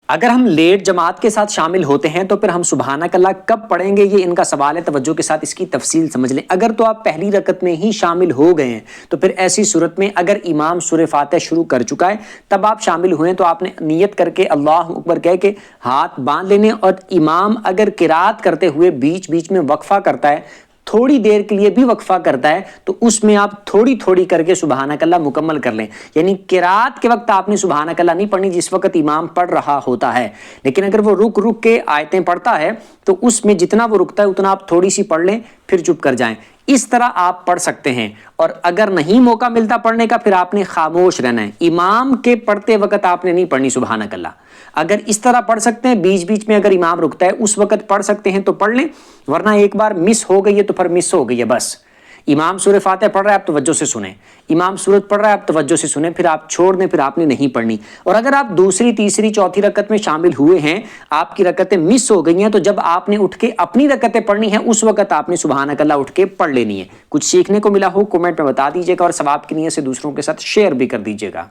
اگر ہم لیٹ جماعت کے ساتھ شامل ہوتے ہیں تو پھر ہم سبحانک اللہ کب پڑھیں گے، یہ ان کا سوال ہے، توجہ کے ساتھ اس کی تفصیل سمجھ لیں۔ اگر تو آپ پہلی رکعت میں ہی شامل ہو گئے ہیں تو پھر ایسی صورت میں اگر امام سورہ فاتحہ شروع کر چکا ہے تب آپ شامل ہوئے تو آپ نے نیت کر کے اللہ اکبر کہہ کے ہاتھ باندھ لینے، اور امام اگر قرات کرتے ہوئے بیچ بیچ میں وقفہ کرتا ہے، تھوڑی دیر کے لیے بھی وقفہ کرتا ہے، تو اس میں آپ تھوڑی تھوڑی کر کے سبحانک اللہ مکمل کر لیں۔ یعنی قرات کے وقت آپ نے سبحانک اللہ نہیں پڑھنی جس وقت امام پڑھ رہا ہوتا ہے، لیکن اگر وہ رک رک کے آیتیں پڑھتا ہے تو اس میں جتنا وہ رکتا ہے اتنا آپ تھوڑی سی پڑھ لیں، پھر چپ کر جائیں۔ اس طرح آپ پڑھ سکتے ہیں، اور اگر نہیں موقع ملتا پڑھنے کا پھر آپ نے خاموش رہنا ہے، امام کے پڑھتے وقت آپ نے نہیں پڑھنی سبحانک اللہ۔ اگر اس طرح پڑھ سکتے ہیں، بیچ بیچ میں اگر امام رکتا ہے اس وقت پڑھ سکتے ہیں تو پڑھ لیں، ورنہ ایک بار مس ہو گئی ہے تو پھر مس ہو گئی ہے بس۔ امام سورہ فاتحہ پڑھ رہا ہے آپ توجہ سے سنیں، امام سورت پڑھ رہا ہے آپ توجہ سے سنیں، پھر آپ چھوڑ دیں، پھر آپ نے نہیں پڑھنی۔ اور اگر آپ دوسری تیسری چوتھی رکعت میں شامل ہوئے ہیں، آپ کی رکعتیں مس ہو گئی ہیں، تو جب آپ نے اٹھ کے اپنی رکعتیں پڑھنی ہیں اس وقت آپ نے سبحانک اللہ اٹھ کے پڑھ لینی ہے۔ کچھ سیکھنے کو ملا ہو کمنٹ میں بتا دیجیے گا، اور ثواب کی نیت سے دوسروں کے ساتھ شیئر بھی کر دیجیے گا۔